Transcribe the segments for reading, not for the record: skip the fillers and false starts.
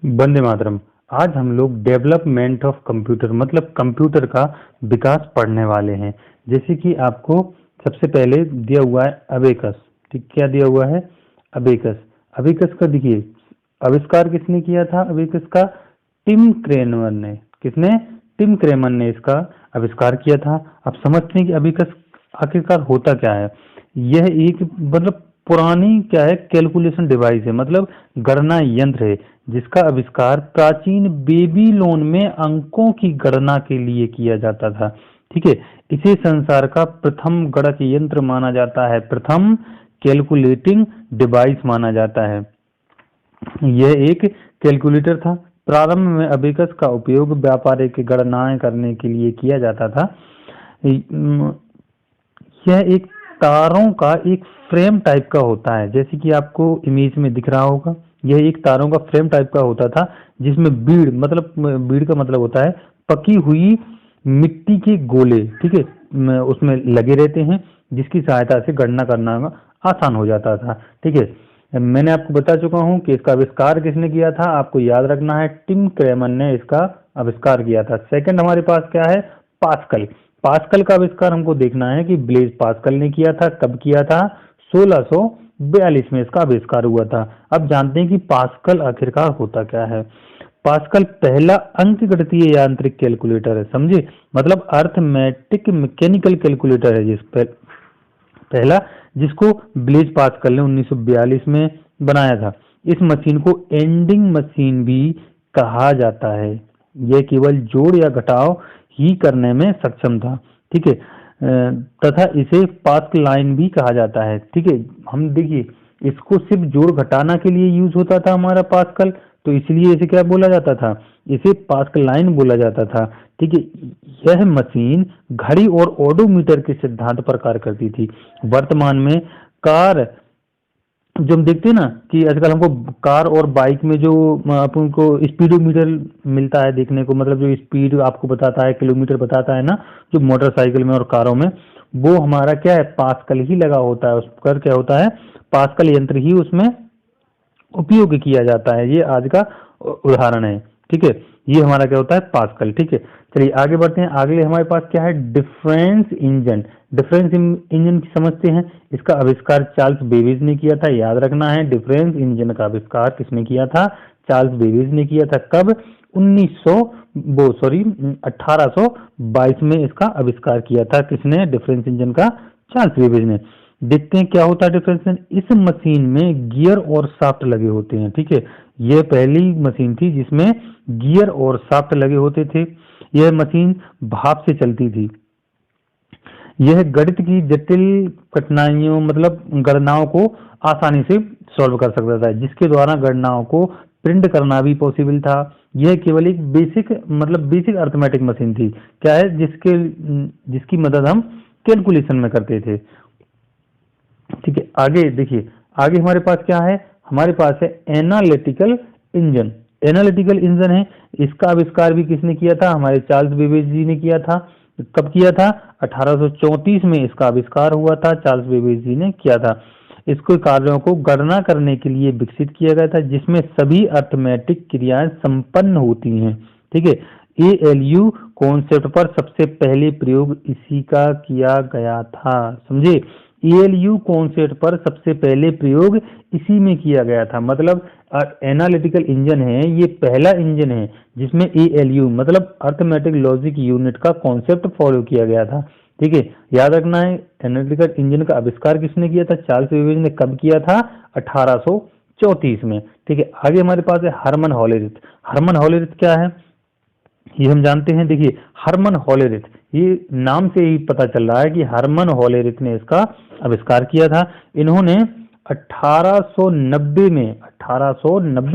वंदे मातरम। आज हम लोग डेवलपमेंट ऑफ कंप्यूटर मतलब कंप्यूटर का विकास पढ़ने वाले हैं। जैसे कि आपको सबसे पहले दिया हुआ है अबेकस। ठीक, क्या दिया हुआ है? अबेकस। अबेकस का देखिए आविष्कार किसने किया था? अबेकस का टिम क्रेमर ने। किसने? टिम क्रेमर ने इसका आविष्कार किया था। अब समझते हैं कि अबेकस आखिरकार होता क्या है। यह एक मतलब पुरानी क्या है, कैलकुलेशन डिवाइस है, मतलब गणना यंत्र है, जिसका आविष्कार प्राचीन बेबीलोन में अंकों की गणना के लिए किया जाता था। ठीक है, इसे संसार का प्रथम गणक यंत्र माना जाता है, प्रथम कैलकुलेटिंग डिवाइस माना जाता है। यह एक कैलकुलेटर था। प्रारंभ में अबेकस का उपयोग व्यापारिक गणनाएं करने के लिए किया जाता था। यह एक तारों का एक फ्रेम टाइप का होता है, जैसे कि आपको इमेज में दिख रहा होगा। यह एक तारों का फ्रेम टाइप का होता था, जिसमें बीड़ का मतलब होता है पकी हुई मिट्टी के गोले। ठीक है, उसमें लगे रहते हैं, जिसकी सहायता से गणना करना आसान हो जाता था। ठीक है, मैंने आपको बता चुका हूं कि इसका आविष्कार किसने किया था। आपको याद रखना है, टिम क्रेमर ने इसका आविष्कार किया था। सेकंड हमारे पास क्या है? पास्कल। पास्कल का आविष्कार हमको देखना है कि ब्लेज पास्कल ने किया था। कब किया था? 1642 में इसका आविष्कार हुआ था। अब जानते हैं कि पास्कल आखिरकार होता क्या है। पास्कल पहला अंकगणितीय यांत्रिक कैलकुलेटर है, समझे, मतलब अर्थमेटिक मैकेनिकल कैलकुलेटर है पहला, जिसको ब्लेज पास्कल ने 1942 में बनाया था। इस मशीन को एंडिंग मशीन भी कहा जाता है। यह केवल जोड़ या घटाव ही करने में सक्षम था। ठीक है, तथा इसे पास्कल लाइन भी कहा जाता है। ठीक है, हम देखिए इसको सिर्फ जोड़ घटाना के लिए यूज होता था हमारा पास्कल, तो इसलिए इसे क्या बोला जाता था? इसे पास्कल लाइन बोला जाता था। ठीक है, यह मशीन घड़ी और ओडोमीटर के सिद्धांत पर कार्य करती थी। वर्तमान में कार, जो हम देखते हैं ना कि आजकल हमको कार और बाइक में जो अपन को स्पीडोमीटर मिलता है देखने को, मतलब जो स्पीड आपको बताता है, किलोमीटर बताता है ना, जो मोटरसाइकिल में और कारों में, वो हमारा क्या है? पास्कल ही लगा होता है। उस पर क्या होता है? पास्कल यंत्र ही उसमें उपयोग किया जाता है। ये आज का उदाहरण है। ठीक है, ये हमारा क्या होता है? पास्कल। ठीक है, चलिए आगे बढ़ते हैं। अगले हमारे पास क्या है? Difference engine. डिफरेंस इंजन समझते हैं। इसका आविष्कार चार्ल्स बेबेज ने किया था। याद रखना है, डिफरेंस इंजन का आविष्कार किसने किया था? चार्ल्स बेबेज ने किया था। कब? 1822 में इसका आविष्कार किया था। किसने? डिफरेंस इंजन का चार्ल्स बेबेज ने। देखते हैं क्या होता है डिफरेंस इंजन। इस मशीन में गियर और शाफ्ट लगे होते हैं। ठीक है, यह पहली मशीन थी जिसमें गियर और शाफ्ट लगे होते थे। यह मशीन भाप से चलती थी। यह गणित की जटिल कठिनाइयों मतलब गणनाओं को आसानी से सॉल्व कर सकता था, जिसके द्वारा गणनाओं को प्रिंट करना भी पॉसिबल था। यह केवल एक बेसिक अर्थमेटिक मशीन थी। क्या है? जिसकी मदद हम कैलकुलेशन में करते थे। ठीक है, आगे देखिए, आगे हमारे पास क्या है? हमारे पास है एनालिटिकल इंजन। एनालिटिकल इंजन है, इसका आविष्कार भी किसने किया था? हमारे चार्ल्स बेबेज जी ने किया था। कब किया था? 1834 में इसका आविष्कार हुआ था, चार्ल्स बेबेज जी ने किया था। इसको कार्यों को गणना करने के लिए विकसित किया गया था, जिसमें सभी अर्थमेटिक क्रियाएं संपन्न होती हैं। ठीक है, एएलयू कॉन्सेप्ट पर सबसे पहले प्रयोग इसी का किया गया था, समझे। एएलयू कॉन्सेप्ट पर सबसे पहले प्रयोग इसी में किया गया था। मतलब एनालिटिकल इंजन है, ये पहला इंजन है जिसमें एएलयू मतलब अर्थमेटिक लॉजिक यूनिट का कॉन्सेप्ट फॉलो किया गया था। ठीक है, याद रखना है, एनालिटिकल इंजन का आविष्कार किसने किया था? चार्ल्स बेबेज ने। कब किया था? 1834 में। ठीक है, आगे हमारे पास है हरमन होलेरिथ। हरमन होलेरिथ क्या है? ये हम जानते हैं। देखिए, हरमन होलेरिथ, ये नाम से ही पता चल रहा है कि हरमन होलेरिथ ने इसका आविष्कार किया था। इन्होंने 1890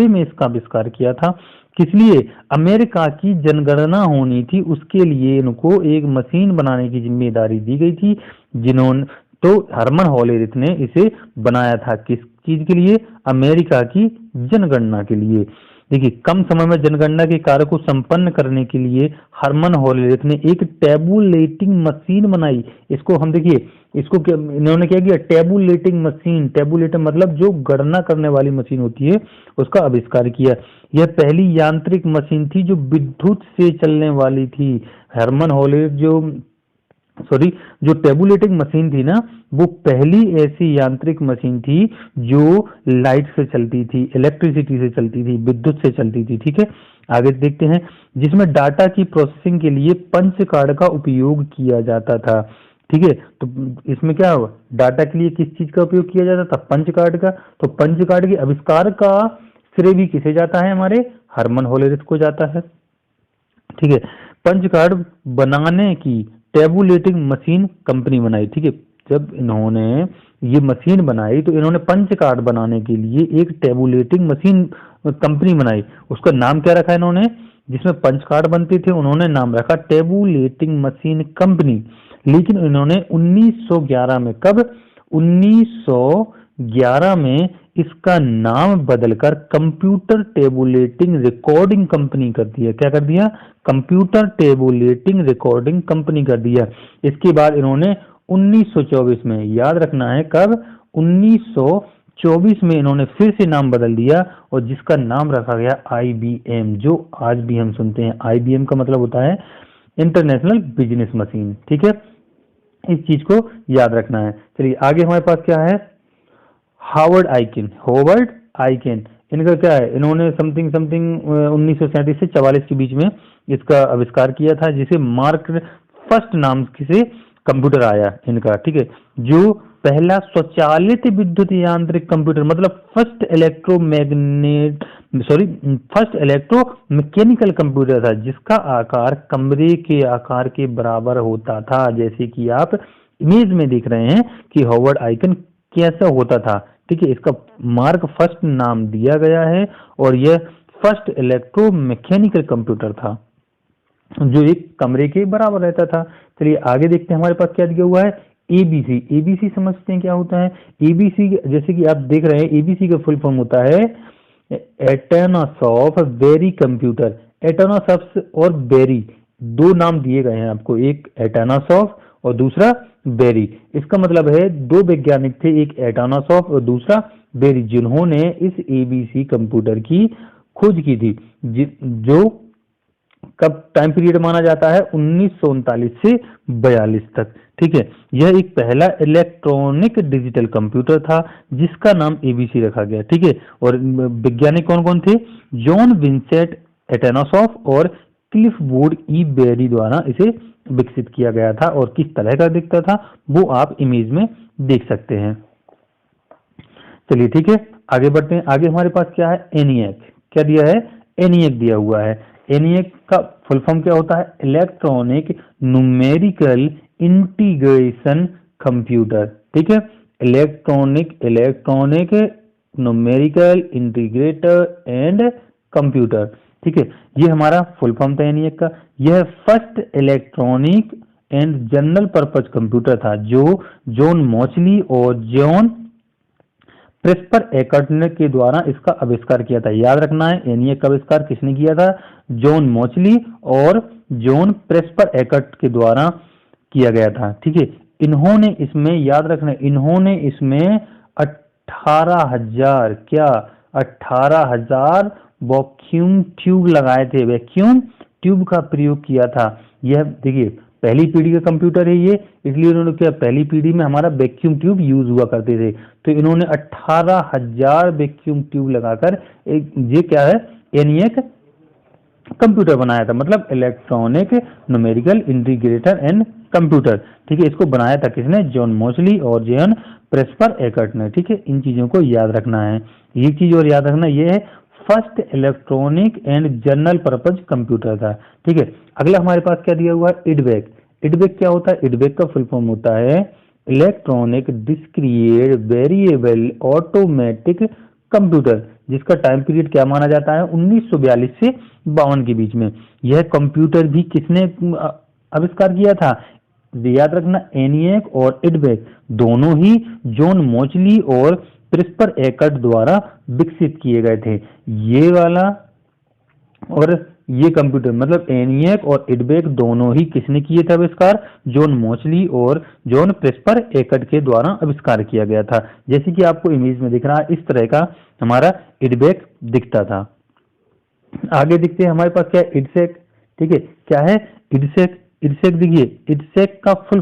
में इसका आविष्कार किया था। किस लिए? अमेरिका की जनगणना होनी थी, उसके लिए इनको एक मशीन बनाने की जिम्मेदारी दी गई थी, जिन्होंने तो हरमन होलेरिथ ने इसे बनाया था। किस चीज के लिए? अमेरिका की जनगणना के लिए। देखिए, कम समय में जनगणना के कार्य को संपन्न करने के लिए हरमन होलीडेथ ने एक टेबुलेटिंग मशीन बनाई। इसको हम देखिए, इसको क्या इन्होंने क्या किया, टेबुलेटिंग मशीन, टेबुलेटर मतलब जो गणना करने वाली मशीन होती है उसका आविष्कार किया। यह पहली यांत्रिक मशीन थी जो विद्युत से चलने वाली थी। हरमन होलीडेथ जो टेबुलेटिंग मशीन थी ना, वो पहली ऐसी यांत्रिक मशीन थी जो लाइट से चलती थी, इलेक्ट्रिसिटी से चलती थी, विद्युत से चलती थी। ठीक है, आगे देखते हैं, जिसमें डाटा की प्रोसेसिंग के लिए पंच कार्ड का उपयोग किया जाता था। ठीक है, तो इसमें क्या हुआ, डाटा के लिए किस चीज का उपयोग किया जाता था, पंच कार्ड का। तो पंच कार्ड के आविष्कार का श्रेय भी किसे जाता है, हमारे हरमन होलीडेथ को जाता है। ठीक है, पंच कार्ड बनाने की टेबुलेटिंग मशीन कंपनी बनाई। ठीक है, जब इन्होंने ये मशीन बनाई तो इन्होंने पंच कार्ड बनाने के लिए एक टेबुलेटिंग मशीन कंपनी बनाई। उसका नाम क्या रखा इन्होंने, जिसमें पंच कार्ड बनते थे, उन्होंने नाम रखा टेबुलेटिंग मशीन कंपनी। लेकिन इन्होंने 1911 में, कब, 1911 में इसका नाम बदलकर कंप्यूटर टेबुलेटिंग रिकॉर्डिंग कंपनी कर दिया। क्या कर दिया, कंप्यूटर टेबुलेटिंग रिकॉर्डिंग कंपनी कर दिया। इसके बाद इन्होंने 1924 में, याद रखना है कब, 1924 में इन्होंने फिर से नाम बदल दिया और जिसका नाम रखा गया IBM, जो आज भी हम सुनते हैं। IBM का मतलब होता है इंटरनेशनल बिजनेस मशीन। ठीक है, इस चीज को याद रखना है। चलिए आगे हमारे पास क्या है, होवर्ड आइकेन, इनका क्या है, इन्होंने समथिंग समथिंग 1937 से 44 के बीच में इसका आविष्कार किया था, जिसे मार्क फर्स्ट नाम से कंप्यूटर आया इनका। ठीक है, जो पहला स्वचालित विद्युत यांत्रिक कंप्यूटर, मतलब फर्स्ट इलेक्ट्रो मैकेनिकल कंप्यूटर था, जिसका आकार कमरे के आकार के बराबर होता था। जैसे कि आप इमेज में देख रहे हैं कि होवर्ड आइकन कैसा होता था। ठीक है, इसका मार्क फर्स्ट नाम दिया गया है और यह फर्स्ट इलेक्ट्रो मैकेनिकल कंप्यूटर था जो एक कमरे के बराबर रहता था। चलिए आगे देखते हैं, हमारे पास क्या दिया हुआ है, एबीसी। एबीसी समझते हैं क्या होता है, एबीसी जैसे कि आप देख रहे हैं, एबीसी का फुल फॉर्म होता है एटोनस ऑफ बेरी कंप्यूटर। एटोनस और बेरी दो नाम दिए गए हैं आपको, एक एटोनस ऑफ और दूसरा बेरी। इसका मतलब है दो वैज्ञानिक थे, एक एटोनस ऑफ और दूसरा बेरी, जिन्होंने इस एबीसी कंप्यूटर की खोज की थी, जो कब टाइम पीरियड माना जाता है, 1939 से 42 तक। ठीक है, यह एक पहला इलेक्ट्रॉनिक डिजिटल कंप्यूटर था जिसका नाम एबीसी रखा गया। ठीक है, और वैज्ञानिक कौन कौन थे, जॉन विंसेंट एटोनसॉफ और क्लिफबोर्ड ई बेरी द्वारा इसे विकसित किया गया था। और किस तरह का दिखता था वो आप इमेज में देख सकते हैं। चलिए ठीक है, आगे बढ़ते हैं। आगे हमारे पास क्या है, एनिएक। क्या दिया है, एनिएक दिया हुआ है। एनिएक का फुल फॉर्म क्या होता है, इलेक्ट्रॉनिक न्यूमेरिकल इंटीग्रेशन कंप्यूटर। ठीक है, electronic numerical integrator and computer. ठीक है, ये हमारा फुल फॉर्म था एनिएक का। यह first electronic and general purpose computer था जो जॉन मॉचली और जॉन प्रेस्पर एकर्ट के द्वारा इसका आविष्कार किया था। याद रखना है, एनिएक का आविष्कार किसने किया था, जॉन मॉचली और जॉन प्रेस्पर एकर्ट के द्वारा किया गया था। ठीक है, इन्होंने इसमें, याद रखना, इन्होंने इसमें 18,000 क्या, 18,000 वैक्यूम ट्यूब लगाए थे, वैक्यूम ट्यूब का प्रयोग किया था। यह देखिए पहली पीढ़ी का कंप्यूटर है ये, इसलिए उन्होंने क्या, पहली पीढ़ी में हमारा वैक्यूम ट्यूब यूज हुआ करते थे, तो इन्होंने 18,000 वैक्यूम ट्यूब लगाकर एक, ये क्या है, एनिएक कंप्यूटर बनाया था, मतलब electronic numerical integrator and computer. ठीक है, इसको बनाया था किसने, जॉन मॉचली और जॉन प्रेस्पर एकर्ट ने। ठीक है, इन चीजों को याद रखना है। एक चीज और याद रखना, ये है first electronic and general purpose computer था। ठीक है, अगला हमारे पास क्या दिया हुआ है, इडबेक। इडबेक क्या होता है, इडबेक का फुल फॉर्म होता है electronic discrete variable automatic computer, जिसका टाइम पीरियड क्या माना जाता है, 1942 से 52 के बीच में। यह कंप्यूटर भी किसने आविष्कार किया था, याद रखना, एनिएक और इडबेक दोनों ही जॉन मॉचली और प्रिस्पर एकर्ट द्वारा विकसित किए गए थे। ये वाला और ये कंप्यूटर मतलब एनियक और इडबेक दोनों ही किसने किए थे आविष्कार? जॉन मॉचली और जॉन प्रेस्पर एकट के द्वारा आविष्कार किया गया था। जैसे कि आपको इमेज में दिख रहा है, इस तरह का हमारा इडबेक दिखता था। आगे दिखते हैं हमारे पास क्या है, इडसेक। ठीक है, क्या है इडसेक? इडसेक देखिए, इडसेक का फुल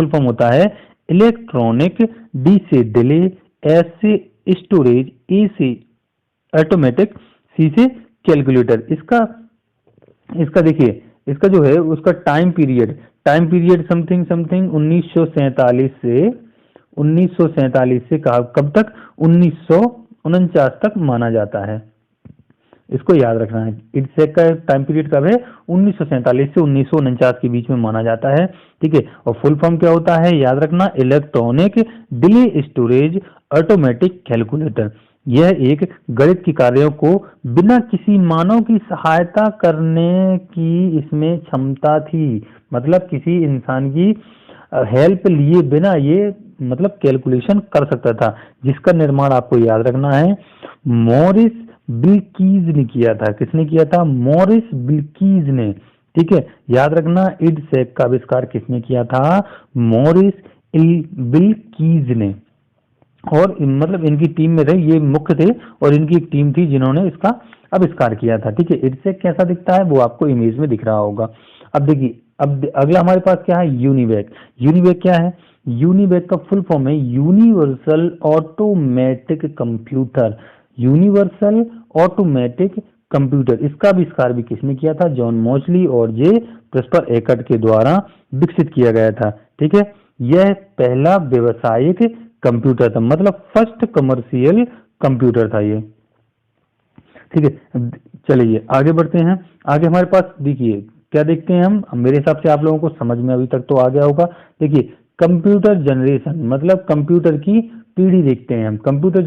फॉर्म होता है इलेक्ट्रॉनिक डी से डिले, एस से स्टोरेज, ए से ऑटोमेटिक, सी से कैलकुलेटर। इसका इसका देखिए, इसका जो है उसका टाइम पीरियड समथिंग समथिंग 1947 से कहा कब तक, 1949 तक माना जाता है। इसको याद रखना है, इडसेक का टाइम पीरियड कब है? 1947 से 1949 के बीच में माना जाता है। ठीक है, और फुल फॉर्म क्या होता है याद रखना, electronic delay storage automatic calculator. यह एक गणित के कार्यों को बिना किसी मानव की सहायता करने की इसमें क्षमता थी। मतलब किसी इंसान की हेल्प लिए बिना ये मतलब कैलकुलेशन कर सकता था, जिसका निर्माण आपको याद रखना है मॉरिस बिल्कीज ने किया था। किसने किया था? मॉरिस बिल्कीज ने। ठीक है, याद रखना इडसेक का आविष्कार किसने किया था? मॉरिस बिल्कीज ने। और मतलब इनकी टीम में थे, ये मुख्य थे और इनकी एक टीम थी जिन्होंने इसका आविष्कार किया था। ठीक है, इडसेक कैसा दिखता है वो आपको इमेज में दिख रहा होगा। अब देखिए, अब अगला हमारे पास क्या है, यूनिवेक। यूनिवेक क्या है? यूनिवेक का फुल फॉर्म है universal automatic computer. Universal automatic computer, इसका आविष्कार भी किसने किया था? जॉन मॉचली और जे प्रेस्पर एकट के द्वारा विकसित किया गया था। ठीक है, यह पहला व्यवसायिक कंप्यूटर था, मतलब फर्स्ट कमर्शियल कंप्यूटर था ये। ठीक है, चलिए आगे बढ़ते हैं। आगे हमारे पास देखिए क्या देखते हैं हम, मेरे हिसाब से आप लोगों को समझ में अभी तक तो आ गया होगा। देखिए, कंप्यूटर जनरेशन मतलब कंप्यूटर की पीढ़ी देखते हैं हम। कंप्यूटर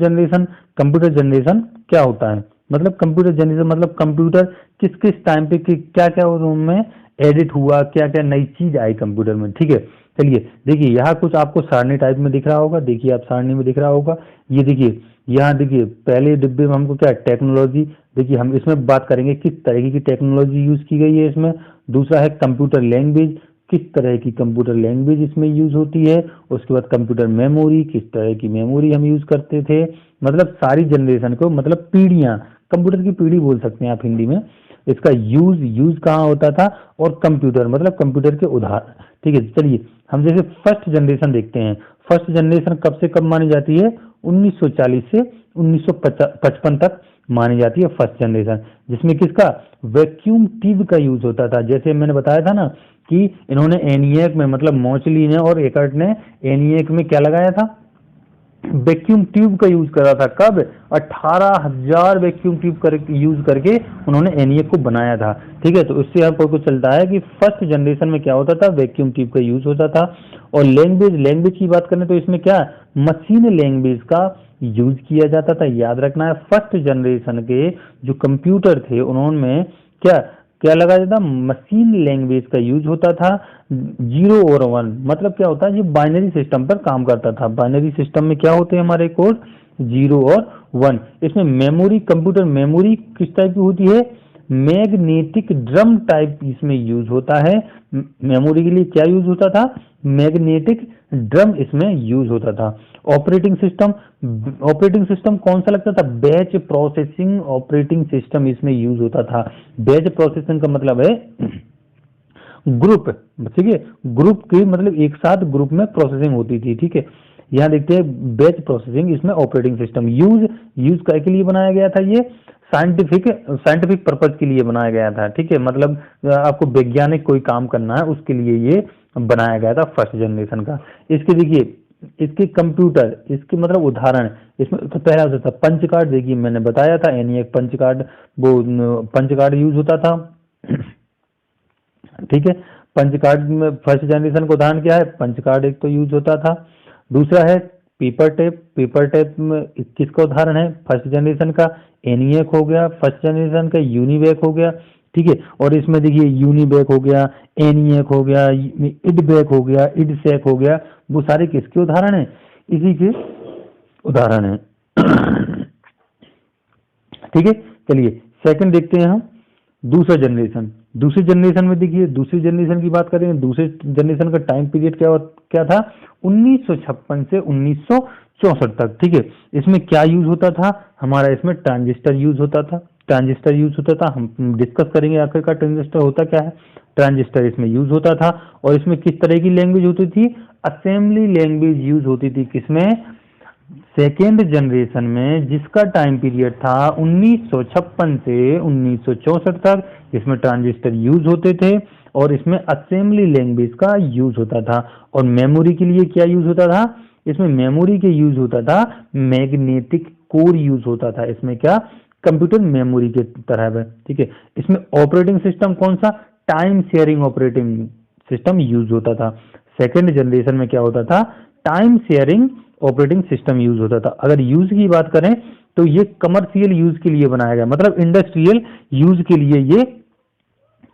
जनरेशन क्या होता है? मतलब कंप्यूटर जनरेशन मतलब कंप्यूटर किस किस टाइम पे क्या क्या उनमें एडिट हुआ, क्या क्या नई चीज आई कंप्यूटर में। ठीक है, चलिए देखिए यहाँ कुछ आपको सारणी टाइप में दिख रहा होगा, देखिए आप सारणी में दिख रहा होगा। ये देखिए, यहाँ देखिए पहले डिब्बे में हमको क्या टेक्नोलॉजी, देखिए हम इसमें बात करेंगे किस तरह की टेक्नोलॉजी यूज की गई है इसमें। दूसरा है कंप्यूटर लैंग्वेज, किस तरह की कंप्यूटर लैंग्वेज इसमें यूज होती है। उसके बाद कंप्यूटर मेमोरी, किस तरह की मेमोरी हम यूज करते थे। मतलब सारी जनरेशन को, मतलब पीढ़ियां, कंप्यूटर की पीढ़ी बोल सकते हैं आप हिंदी में। इसका यूज कहाँ होता था, और कंप्यूटर मतलब कंप्यूटर के उदाहरण। ठीक है, चलिए हम जैसे फर्स्ट जनरेशन देखते हैं। फर्स्ट जनरेशन कब से कब मानी जाती है? 1940 से 1955 तक मानी जाती है फर्स्ट जनरेशन, जिसमें किसका? वैक्यूम ट्यूब का यूज होता था। जैसे मैंने बताया था ना कि इन्होंने एनिएक में मतलब मोचली ने और एकर्ट ने एनिएक में क्या लगाया था? वैक्यूम ट्यूब का यूज करा था। कब? 18,000 वैक्यूम ट्यूब यूज करके उन्होंने एनिएक को बनाया था। ठीक है, तो उससे आपको कुछ चलता है कि फर्स्ट जनरेशन में क्या होता था? वैक्यूम ट्यूब का यूज होता था। और लैंग्वेज की बात करें तो इसमें क्या, मशीन लैंग्वेज का यूज किया जाता था। याद रखना है फर्स्ट जनरेशन के जो कंप्यूटर थे उन्होंने क्या क्या लगाया था? मशीन लैंग्वेज का यूज होता था। 0 और 1 मतलब क्या होता है? ये बाइनरी सिस्टम पर काम करता था। बाइनरी सिस्टम में क्या होते हैं हमारे कोड? 0 और 1। इसमें मेमोरी, कंप्यूटर मेमोरी किस टाइप की होती है? मैग्नेटिक ड्रम टाइप इसमें यूज होता है। मेमोरी के लिए क्या यूज होता था? मैग्नेटिक ड्रम इसमें यूज होता था। ऑपरेटिंग सिस्टम कौन सा लगता था? बैच प्रोसेसिंग ऑपरेटिंग सिस्टम इसमें यूज होता था। बैच प्रोसेसिंग का मतलब है ग्रुप। ठीक है, ग्रुप के मतलब एक साथ ग्रुप में प्रोसेसिंग होती थी। ठीक है, यहाँ देखते हैं बैच प्रोसेसिंग, इसमें ऑपरेटिंग सिस्टम यूज के लिए बनाया गया था। ये साइंटिफिक पर्पज के लिए बनाया गया था। ठीक है, मतलब आपको वैज्ञानिक कोई काम करना है उसके लिए ये बनाया गया था फर्स्ट जनरेशन का। इसके देखिए, इसके कंप्यूटर, इसके मतलब उदाहरण, इसमें तो पहला होता था पंच कार्ड। देखिए मैंने बताया था एनिएक पंच कार्ड, वो पंच कार्ड यूज होता था। ठीक है, पंच कार्ड में फर्स्ट जनरेशन का उदाहरण क्या है? पंच कार्ड एक तो यूज होता था। दूसरा है पेपर टेप में किसका उदाहरण है फर्स्ट जनरेशन का? एनिएक हो गया फर्स्ट जनरेशन का, यूनिवेक हो गया। ठीक है, और इसमें देखिए यूनिवेक हो गया, एनिएक हो गया, इडबेक हो गया, इडसेक हो गया, वो सारे किसके उदाहरण है? इसी के उदाहरण है। ठीक है, चलिए सेकंड देखते हैं हम। दूसरी जनरेशन में देखिए, दूसरी जनरेशन की बात करें, दूसरे जनरेशन का टाइम पीरियड क्या था, 1956 से 1964 तक। ठीक है, इसमें क्या यूज होता था हमारा, इसमें ट्रांजिस्टर यूज होता था। हम डिस्कस करेंगे आखिरकार ट्रांजिस्टर होता क्या है। ट्रांजिस्टर इसमें यूज होता था, और इसमें किस तरह की लैंग्वेज होती थी, असेंबली लैंग्वेज यूज होती थी। किसमें, सेकेंड जनरेशन में, जिसका टाइम पीरियड था 1956 से 1964 तक। इसमें ट्रांजिस्टर यूज होते थे, और इसमें असेंबली लैंग्वेज का यूज होता था। और मेमोरी के लिए क्या यूज होता था, इसमें मेमोरी के यूज होता था मैग्नेटिक कोर यूज होता था। इसमें क्या, कंप्यूटर मेमोरी के तरह है। ठीक है, इसमें ऑपरेटिंग सिस्टम कौन सा, time sharing operating system use होता था। सेकेंड जनरेशन में क्या होता था, time sharing operating system use होता था। अगर यूज की बात करें तो ये कमर्शियल यूज के लिए बनाया गया, मतलब इंडस्ट्रियल यूज के लिए ये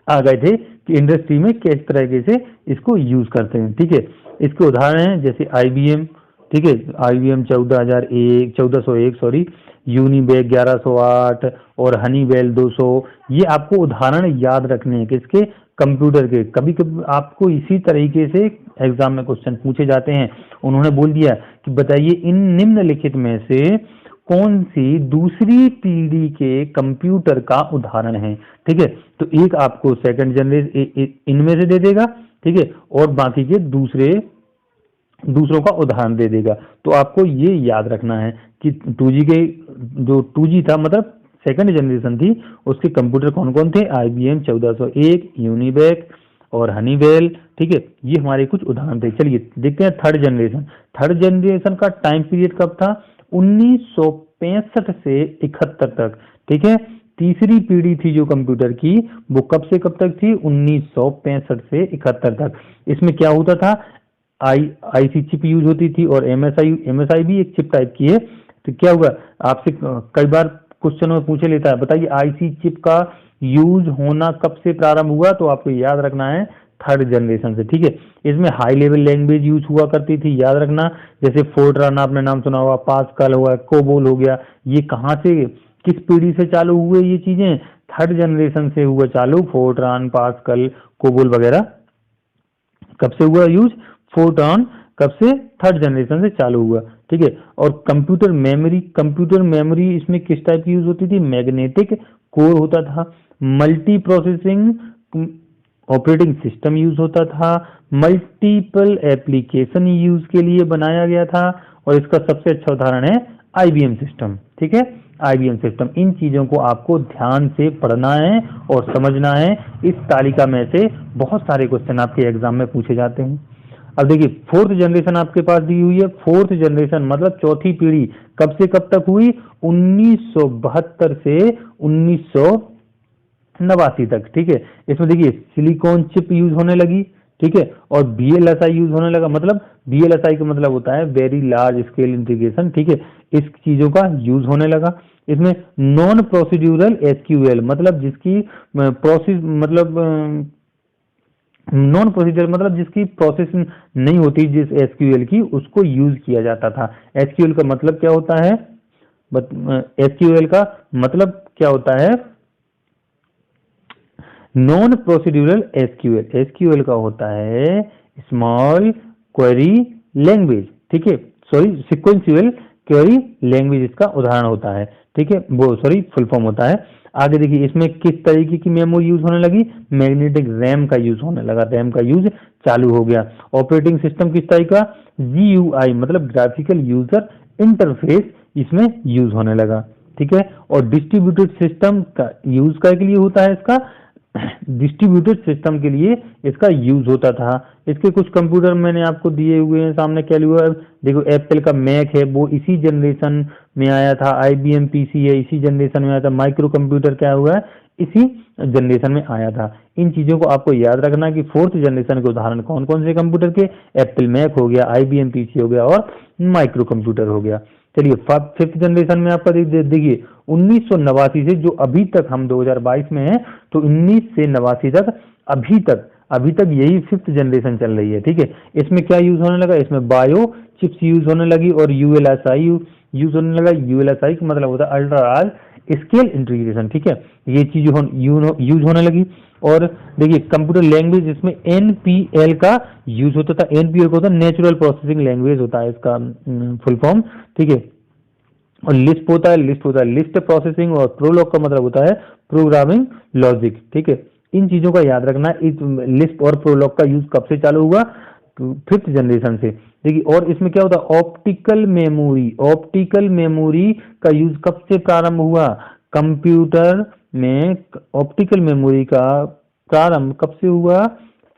आ गए थे कि इंडस्ट्री में किस तरीके से इसको यूज करते हैं। ठीक है, इसके उदाहरण हैं जैसे IBM। ठीक है, IBM 1401 सॉरी, यूनिबेक 1108 और हनीवेल 200। ये आपको उदाहरण याद रखने हैं किसके, कंप्यूटर के। कभी कभी आपको इसी तरीके से एग्जाम में क्वेश्चन पूछे जाते हैं। उन्होंने बोल दिया कि बताइए इन निम्नलिखित में से कौन सी दूसरी पीढ़ी के कंप्यूटर का उदाहरण है। ठीक है, तो एक आपको सेकंड जनरेशन इनमें से दे देगा। ठीक है, और बाकी के दूसरों का उदाहरण दे देगा। तो आपको ये याद रखना है कि 2G के, जो 2G था मतलब सेकंड जनरेशन थी, उसके कंप्यूटर कौन कौन थे, IBM 1401, यूनिबेक और हनीवेल। ठीक है, ये हमारे कुछ उदाहरण थे। चलिए देखते हैं थर्ड जनरेशन। थर्ड जनरेशन का टाइम पीरियड कब था, 1965 से 71 तक। ठीक है, तीसरी पीढ़ी थी जो कंप्यूटर की, वो कब से कब तक थी, 1965 से 71 तक। इसमें क्या होता था, IC चिप यूज होती थी, और MSI भी एक चिप टाइप की है। तो क्या हुआ, आपसे कई बार क्वेश्चन में पूछे लेता है, बताइए IC चिप का यूज होना कब से प्रारंभ हुआ, तो आपको याद रखना है थर्ड जनरेशन से। ठीक है, इसमें हाई लेवल लैंग्वेज यूज हुआ करती थी, याद रखना, जैसे फोर्ट्रान आपने नाम सुना होगा, पास्कल हुआ, कोबोल हो गया। ये कहाँ से, किस पीढ़ी से चालू हुए ये चीजें, थर्ड जनरेशन से हुआ चालू। फोर्ट्रान, पास्कल, कोबोल वगैरह कब से हुआ यूज, फोर्ट्रान कब से, थर्ड जनरेशन से चालू हुआ। ठीक है, और कंप्यूटर मेमोरी इसमें किस टाइप की यूज होती थी, मैग्नेटिक कोर होता था। Multi processing operating system use होता था। मल्टीपल एप्लीकेशन यूज के लिए बनाया गया था, और इसका सबसे अच्छा उदाहरण है IBM सिस्टम। ठीक है, IBM सिस्टम। इन चीजों को आपको ध्यान से पढ़ना है और समझना है। इस तालिका में से बहुत सारे क्वेश्चन आपके एग्जाम में पूछे जाते हैं। अब देखिए फोर्थ जनरेशन आपके पास दी हुई है। फोर्थ जनरेशन मतलब चौथी पीढ़ी कब से कब तक हुई, 1972 से 1989 तक। ठीक है, इसमें देखिए सिलिकॉन चिप यूज होने लगी। ठीक है, और VLSI यूज होने लगा। मतलब VLSI का मतलब होता है वेरी लार्ज स्केल इंटीग्रेशन। ठीक है, इस चीजों का यूज होने लगा। इसमें नॉन प्रोसीड्यूरल SQL मतलब जिसकी प्रोसेस मतलब जिसकी प्रोसेस नहीं होती, जिस SQL की, उसको यूज किया जाता था। SQL का मतलब क्या होता है, SQL का मतलब क्या होता है, नॉन प्रोसीड्यूरल SQL का होता है स्मॉल क्वेरी लैंग्वेज। ठीक है, सॉरी सिक्वेंशियल क्वेरी लैंग्वेज इसका उदाहरण होता है। ठीक है, वो सॉरी फुल फॉर्म होता है। आगे देखिए इसमें किस तरीके की मेमोरी यूज होने लगी, मैग्नेटिक रैम का यूज होने लगा, रैम का यूज चालू हो गया। ऑपरेटिंग सिस्टम किस टाइप का, GUI मतलब ग्राफिकल यूजर इंटरफेस इसमें यूज होने लगा। ठीक है, और डिस्ट्रीब्यूटेड सिस्टम का यूज के लिए होता है, इसका डिस्ट्रीब्यूटेड सिस्टम के लिए इसका यूज होता था। इसके कुछ कंप्यूटर मैंने आपको दिए हुए हैं सामने, क्या लिखा है देखो, एप्पल का मैक है वो इसी जनरेशन में आया था। IBM PC है इसी जनरेशन में आया था। माइक्रो कंप्यूटर क्या हुआ है, इसी जनरेशन में आया था। इन चीजों को आपको याद रखना कि फोर्थ जनरेशन के उदाहरण कौन कौन से कंप्यूटर के, एप्पल मैक हो गया, IBM PC हो गया और माइक्रो कंप्यूटर हो गया। चलिए फिफ्थ जनरेशन में आपका देखिए 1989 से जो अभी तक हम 2022 में हैं, तो 19 से 89 तक अभी तक यही फिफ्थ जनरेशन चल रही है। ठीक है, इसमें क्या यूज होने लगा, इसमें बायो चिप्स यूज होने लगी और ULSI यूज होने लगा। ULSI का मतलब होता है अल्ट्रा लार्ज स्केल इंटीग्रेशन, ठीक है, ये चीज यूज होने लगी। और देखिए कंप्यूटर लैंग्वेज, इसमें एनपीएल का यूज होता था। एनपीएल को होता है नेचुरल प्रोसेसिंग लैंग्वेज होता है इसका फुल फॉर्म, ठीक है। और लिस्प होता है, लिस्ट प्रोसेसिंग, और प्रोलॉग का मतलब होता है प्रोग्रामिंग लॉजिक, ठीक है। इन चीजों का याद रखना। इस लिस्प और प्रोलॉग का यूज कब से चालू हुआ? 5th जनरेशन से। देखिए और इसमें क्या होता है, ऑप्टिकल मेमोरी का यूज कब से प्रारंभ हुआ? कंप्यूटर में ऑप्टिकल मेमोरी का प्रारंभ कब से हुआ?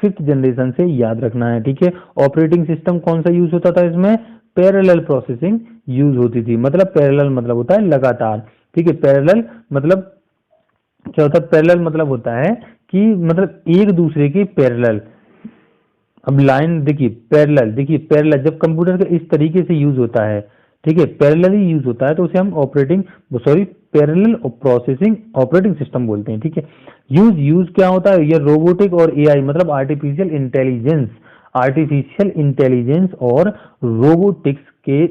5th जनरेशन से, याद रखना है, ठीक है। ऑपरेटिंग सिस्टम कौन सा यूज होता था इसमें? पैरेलल प्रोसेसिंग यूज होती थी। मतलब पैरेलल मतलब होता है लगातार, ठीक है। पैरेलल मतलब क्या होता है? पैरेलल मतलब होता है कि मतलब एक दूसरे के पैरेलल। अब लाइन देखिए, पैरेलल जब कंप्यूटर का इस तरीके से यूज होता है, ठीक है, पैरेलली यूज होता है, तो उसे हम पैरेलल प्रोसेसिंग ऑपरेटिंग सिस्टम बोलते हैं, ठीक है। यूज क्या होता है? ये रोबोटिक और एआई मतलब आर्टिफिशियल इंटेलिजेंस और रोबोटिक्स के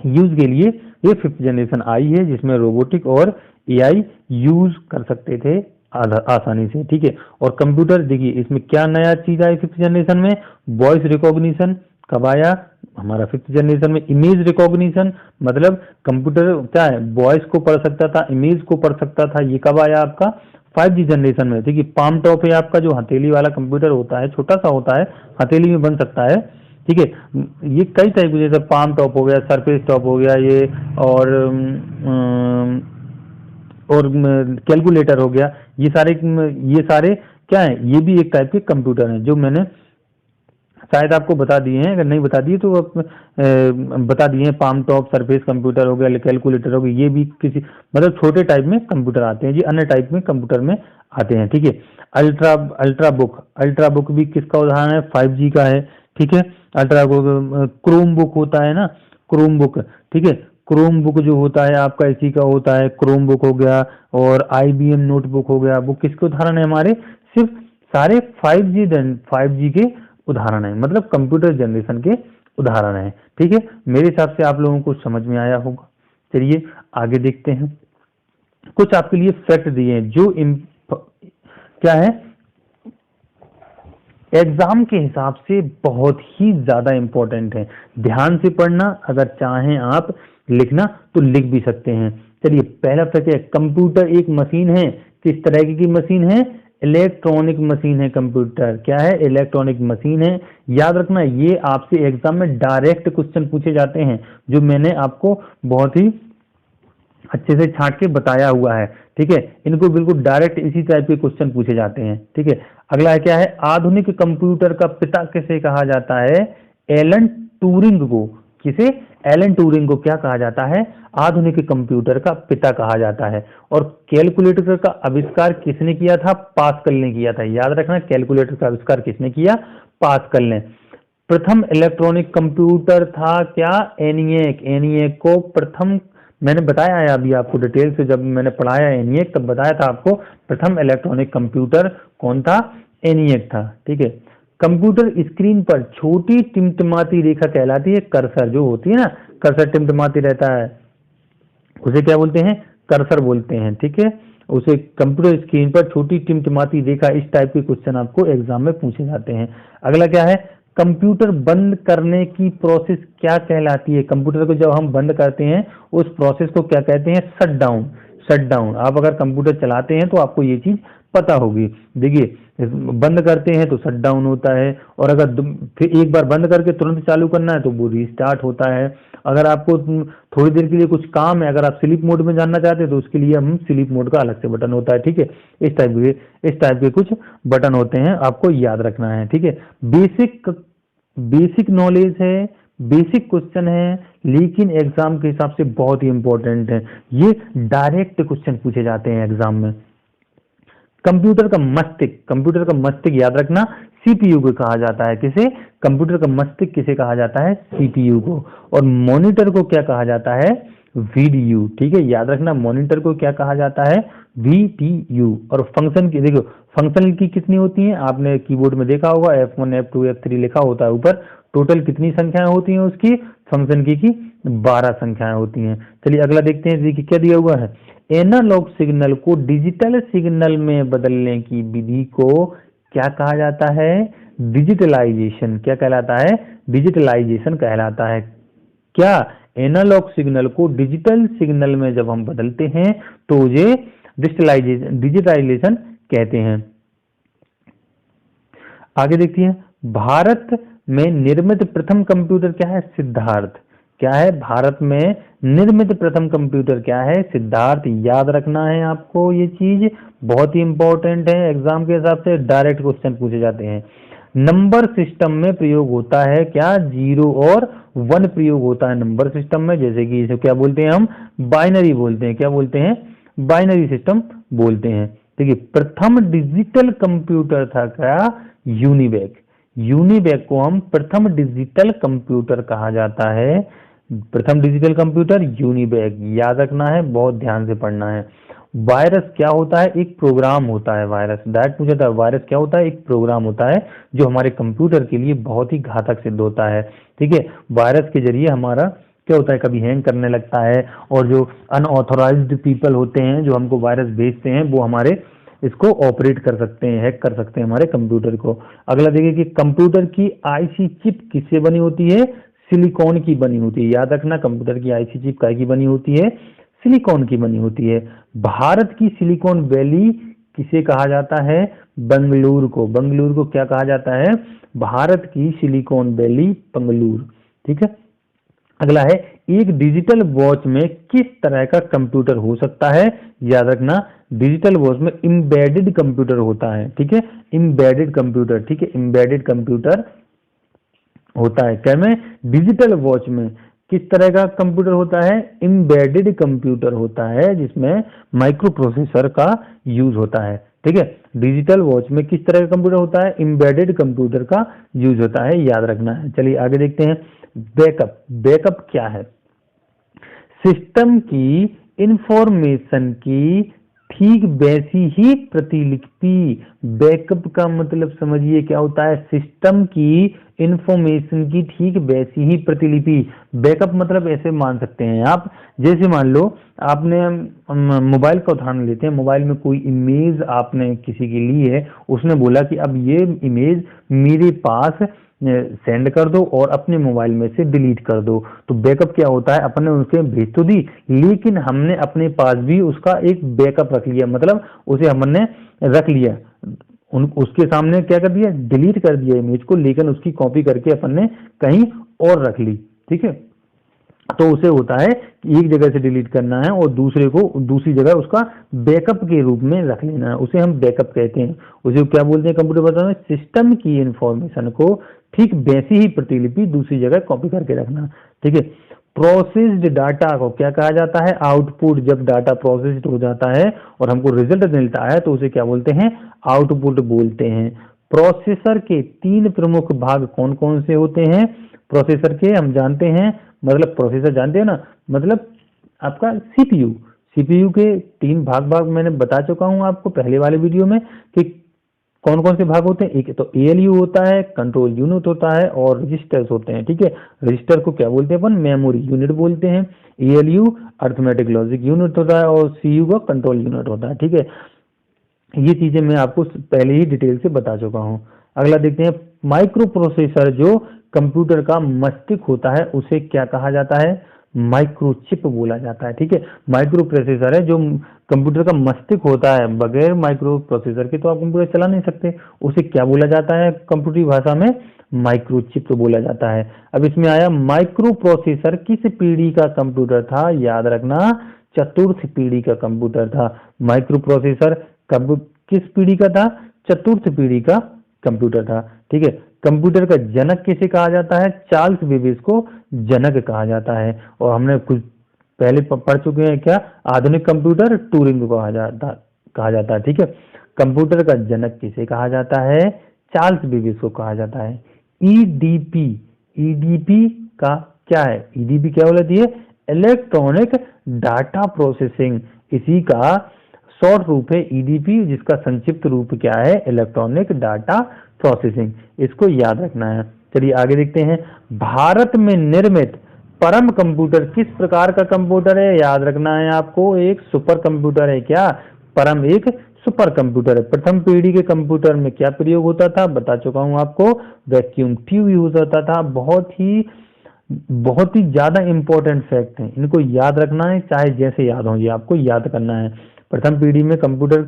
यूज के लिए ये 5th जनरेशन आई है, जिसमें रोबोटिक और एआई यूज कर सकते थे आसानी से, ठीक है। और कंप्यूटर देखिए इसमें क्या नया चीज आई 5th जनरेशन में? वॉइस रिकॉग्निशन कब आया हमारा 5th जनरेशन में? इमेज रिकॉग्निशन, मतलब कंप्यूटर क्या है, वॉइस को पढ़ सकता था, इमेज को पढ़ सकता था। ये कब आया आपका? 5G जनरेशन में। देखिए पाम टॉप है आपका, जो हथेली वाला कंप्यूटर होता है, छोटा सा होता है, हथेली में बन सकता है, ठीक है। ये कई टाइप के, जैसे पाम टॉप हो गया, सरफेस टॉप हो गया ये, और कैलकुलेटर हो गया। ये सारे क्या है? ये भी एक टाइप के कंप्यूटर हैं, जो मैंने शायद आपको बता दिए हैं। अगर नहीं बता दिए तो बता दिए हैं। पाम टॉप, सरफेस कंप्यूटर हो गया, कैलकुलेटर हो गया, ये भी किसी मतलब छोटे टाइप में कंप्यूटर आते हैं जी, अन्य टाइप में कंप्यूटर में आते हैं, ठीक है। अल्ट्रा बुक भी किसका उदाहरण है? 5G का है, ठीक है। अल्ट्रा बुक, क्रोम बुक होता है ना, क्रोम बुक, ठीक है। क्रोम बुक जो होता है आपका इसी का होता है, क्रोम बुक हो गया, और IBM नोटबुक हो गया। वो किसके उदाहरण है हमारे? सिर्फ सारे 5G के उदाहरण है, मतलब कंप्यूटर जनरेशन के उदाहरण है, ठीक है। मेरे हिसाब से आप लोगों को समझ में आया होगा। चलिए आगे देखते हैं। कुछ आपके लिए फैक्ट दिए हैं जो क्या है, एग्जाम के हिसाब से बहुत ही ज्यादा इंपॉर्टेंट है। ध्यान से पढ़ना, अगर चाहें आप लिखना तो लिख भी सकते हैं। चलिए पहला फैक्ट है, कंप्यूटर एक मशीन है। किस तरह की मशीन है? इलेक्ट्रॉनिक मशीन है कंप्यूटर। क्या है? इलेक्ट्रॉनिक मशीन है। याद रखना, ये आपसे एग्जाम में डायरेक्ट क्वेश्चन पूछे जाते हैं, जो मैंने आपको बहुत ही अच्छे से छांट के बताया हुआ है, ठीक है। इनको बिल्कुल डायरेक्ट इसी टाइप के क्वेश्चन पूछे जाते हैं, ठीक है। अगला है क्या है? आधुनिक कंप्यूटर का पिता किसे कहा जाता है? एलन ट्यूरिंग को। किसे? एलन ट्यूरिंग को क्या कहा जाता है? आधुनिक कंप्यूटर का पिता कहा जाता है। और कैलकुलेटर का आविष्कार किसने किया था? पास्कल ने किया था। याद रखना, कैलकुलेटर का आविष्कार किसने किया? पास्कल ने। प्रथम इलेक्ट्रॉनिक कंप्यूटर था क्या? एनिएक। एनिएक को प्रथम, मैंने बताया है अभी आपको डिटेल से, जब मैंने पढ़ाया एनिएक तब बताया था आपको प्रथम इलेक्ट्रॉनिक कंप्यूटर कौन था? एनिएक था, ठीक है। कंप्यूटर स्क्रीन पर छोटी टिमटिमाती रेखा कहलाती है कर्सर, जो होती है ना, कर्सर टिमटिमाती रहता है, उसे क्या बोलते हैं? कर्सर बोलते हैं, ठीक है। उसे कंप्यूटर स्क्रीन पर छोटी टिमटिमाती रेखा, इस टाइप के क्वेश्चन आपको एग्जाम में पूछे जाते हैं। अगला क्या है? कंप्यूटर बंद करने की प्रोसेस क्या कहलाती है? कंप्यूटर को जब हम बंद करते हैं उस प्रोसेस को क्या कहते हैं? Shut down. Shut down. आप अगर कंप्यूटर चलाते हैं तो आपको ये चीज पता होगी। देखिए बंद करते हैं तो शट डाउन होता है, और अगर फिर एक बार बंद करके तुरंत चालू करना है तो वो रीस्टार्ट होता है। अगर आपको थोड़ी देर के लिए कुछ काम है, अगर आप स्लीप मोड में जानना चाहते हैं तो उसके लिए हम स्लीप मोड का अलग से बटन होता है, ठीक है। इस टाइप के कुछ बटन होते हैं, आपको याद रखना है, ठीक है। बेसिक नॉलेज है, बेसिक क्वेश्चन है, लेकिन एग्जाम के हिसाब से बहुत ही इंपॉर्टेंट है। ये डायरेक्ट क्वेश्चन पूछे जाते हैं एग्जाम में। कंप्यूटर का मस्तिष्क याद रखना, सीपीयू को कहा जाता है। किसे? कंप्यूटर का मस्तिष्क किसे कहा जाता है? सीपीयू को। और मॉनिटर को क्या कहा जाता है? वीडीयू, ठीक है। याद रखना, मॉनिटर को क्या कहा जाता है? वीटीयू। और फंक्शन की देखो, फंक्शन की कितनी होती है? आपने कीबोर्ड में देखा होगा F1 F2 F3 लिखा होता है ऊपर। टोटल कितनी संख्याएं होती हैं उसकी? फंक्शन की 12 संख्याएं होती हैं। चलिए अगला देखते हैं, देखिए क्या दिया हुआ है। एनालॉग सिग्नल को डिजिटल सिग्नल में बदलने की विधि को क्या कहा जाता है? डिजिटलाइजेशन। क्या कहलाता है? डिजिटलाइजेशन कहलाता है। क्या? एनालॉग सिग्नल को डिजिटल सिग्नल में जब हम बदलते हैं तो ये डिजिटलाइजेशन कहते हैं। आगे देखिए, भारत में निर्मित प्रथम कंप्यूटर क्या है? सिद्धार्थ। क्या है? भारत में निर्मित प्रथम कंप्यूटर क्या है? सिद्धार्थ। याद रखना है आपको, ये चीज बहुत ही इंपॉर्टेंट है, एग्जाम के हिसाब से डायरेक्ट क्वेश्चन पूछे जाते हैं। नंबर सिस्टम में प्रयोग होता है क्या? 0 और 1 प्रयोग होता है नंबर सिस्टम में, जैसे कि इसे क्या बोलते हैं हम? बाइनरी बोलते हैं। क्या बोलते हैं? बाइनरी सिस्टम बोलते हैं। देखिए, प्रथम डिजिटल कंप्यूटर था क्या? यूनिवैक। यूनिवैक को हम प्रथम डिजिटल कंप्यूटर कहा जाता है। प्रथम डिजिटल कंप्यूटर यूनिवैक। याद रखना है, बहुत ध्यान से पढ़ना है। वायरस क्या होता है? एक प्रोग्राम होता है। वायरस डायरेक्ट पूछा था, वायरस क्या होता है? एक प्रोग्राम होता है जो हमारे कंप्यूटर के लिए बहुत ही घातक सिद्ध होता है। ठीक है, वायरस के जरिए हमारा क्या होता है, कभी हैंग करने लगता है, और जो अनऑथोराइज्ड पीपल होते हैं जो हमको वायरस भेजते हैं वो हमारे इसको ऑपरेट कर सकते हैं, हैक कर सकते हैं हमारे कंप्यूटर को। अगला देखिए कि कंप्यूटर की आईसी चिप किससे बनी होती है? सिलिकॉन की बनी होती है। याद रखना, कंप्यूटर की आईसी चिप काय की बनी होती है? सिलिकॉन की बनी होती है। भारत की सिलिकॉन वैली किसे कहा जाता है? बेंगलुरु को। बेंगलुरु को क्या कहा जाता है? भारत की सिलिकॉन वैली बेंगलुरु। ठीक है, अगला है, एक डिजिटल वॉच में किस तरह का कंप्यूटर हो सकता है? याद रखना, डिजिटल वॉच में एम्बेडेड कंप्यूटर होता है। ठीक है, एम्बेडेड कंप्यूटर। ठीक है, एम्बेडेड कंप्यूटर होता है। क्या में? डिजिटल वॉच में किस तरह का कंप्यूटर होता है? एम्बेडेड कंप्यूटर होता है, जिसमें माइक्रो प्रोसेसर का यूज होता है। ठीक है, डिजिटल वॉच में किस तरह का कंप्यूटर होता है? एम्बेडेड कंप्यूटर का यूज होता है, याद रखना है। चलिए आगे देखते हैं, बैकअप। बैकअप क्या है? सिस्टम की इंफॉर्मेशन की ठीक वैसी ही प्रतिलिपि। बैकअप का मतलब समझिए क्या होता है? सिस्टम की इंफॉर्मेशन की ठीक वैसी ही प्रतिलिपि। बैकअप मतलब ऐसे मान सकते हैं आप, जैसे मान लो आपने मोबाइल का उदाहरण लेते हैं, मोबाइल में कोई इमेज आपने किसी की ली है, उसने बोला कि अब ये इमेज मेरे पास सेंड कर दो और अपने मोबाइल में से डिलीट कर दो। तो बैकअप क्या होता है? अपने उसे भेज तो दी, लेकिन हमने अपने पास भी उसका एक बैकअप रख लिया, मतलब उसे हमने रख लिया, उसके सामने क्या कर दिया? डिलीट कर दिया इमेज को, लेकिन उसकी कॉपी करके अपन ने कहीं और रख ली। ठीक है, तो उसे होता है कि एक जगह से डिलीट करना है और दूसरे को दूसरी जगह उसका बैकअप के रूप में रख लेना है, उसे हम बैकअप कहते हैं। उसे क्या बोलते हैं कंप्यूटर भाषा में? सिस्टम की इंफॉर्मेशन को ठीक वैसी ही प्रतिलिपि दूसरी जगह कॉपी करके रखना। ठीक है, प्रोसेस्ड डाटा को क्या कहा जाता है? आउटपुट। जब डाटा प्रोसेस्ड हो जाता है और हमको रिजल्ट मिलता है तो उसे क्या बोलते हैं? आउटपुट बोलते हैं। प्रोसेसर के 3 प्रमुख भाग कौन कौन से होते हैं? प्रोसेसर के हम जानते हैं, मतलब प्रोसेसर जानते हैं ना, मतलब आपका सीपीयू। सीपीयू के 3 भाग मैंने बता चुका हूं आपको पहले वाले वीडियो में कि कौन कौन से भाग होते हैं। एक तो एएलयू होता है, कंट्रोल यूनिट होता है, और रजिस्टर्स होते हैं। ठीक है, रजिस्टर को क्या बोलते हैं अपन? मेमोरी यूनिट बोलते हैं। एएलयू अर्थमेटिक लॉजिक यूनिट होता है और सीयू का कंट्रोल यूनिट होता है। ठीक है, ये चीजें मैं आपको पहले ही डिटेल से बता चुका हूं। अगला देखते हैं, माइक्रो प्रोसेसर जो कंप्यूटर का मस्तिष्क होता है उसे क्या कहा जाता है? माइक्रोचिप बोला जाता है। ठीक है, माइक्रो प्रोसेसर है जो कंप्यूटर का मस्तिष्क होता है, बगैर माइक्रो प्रोसेसर के तो आप कंप्यूटर चला नहीं सकते। उसे क्या बोला जाता है कंप्यूटरी भाषा में? माइक्रोचिप तो बोला जाता है। अब इसमें आया, माइक्रो प्रोसेसर किस पीढ़ी का कंप्यूटर था? याद रखना, चतुर्थ पीढ़ी का कंप्यूटर था। माइक्रो प्रोसेसर कब किस पीढ़ी का था? चतुर्थ पीढ़ी का कंप्यूटर था। ठीक है, कंप्यूटर का जनक किसे कहा जाता है? चार्ल्स बेबेज को जनक कहा जाता है। और हमने कुछ पहले पढ़ चुके हैं क्या? आधुनिक कंप्यूटर टूरिंग को कहा जाता है। ठीक है, कंप्यूटर का जनक किसे कहा जाता है? चार्ल्स बेबेज को कहा जाता है। ईडीपी। ईडीपी का क्या है? ईडीपी क्या बोलती है? Electronic data processing. इसी का शॉर्ट रूप है ईडीपी, जिसका संक्षिप्त रूप क्या है? Electronic data processing. इसको याद रखना है। चलिए आगे देखते हैं, भारत में निर्मित परम कंप्यूटर किस प्रकार का कंप्यूटर है? याद रखना है आपको, एक सुपर कंप्यूटर है। क्या? परम एक सुपर कंप्यूटर है। प्रथम पीढ़ी के कंप्यूटर में क्या प्रयोग होता था? बता चुका हूं आपको, वैक्यूम ट्यूब यूज होता था। बहुत ही ज्यादा इंपॉर्टेंट फैक्ट है, इनको याद रखना है, चाहे जैसे याद हो, ये आपको याद करना है। प्रथम पीढ़ी में कंप्यूटर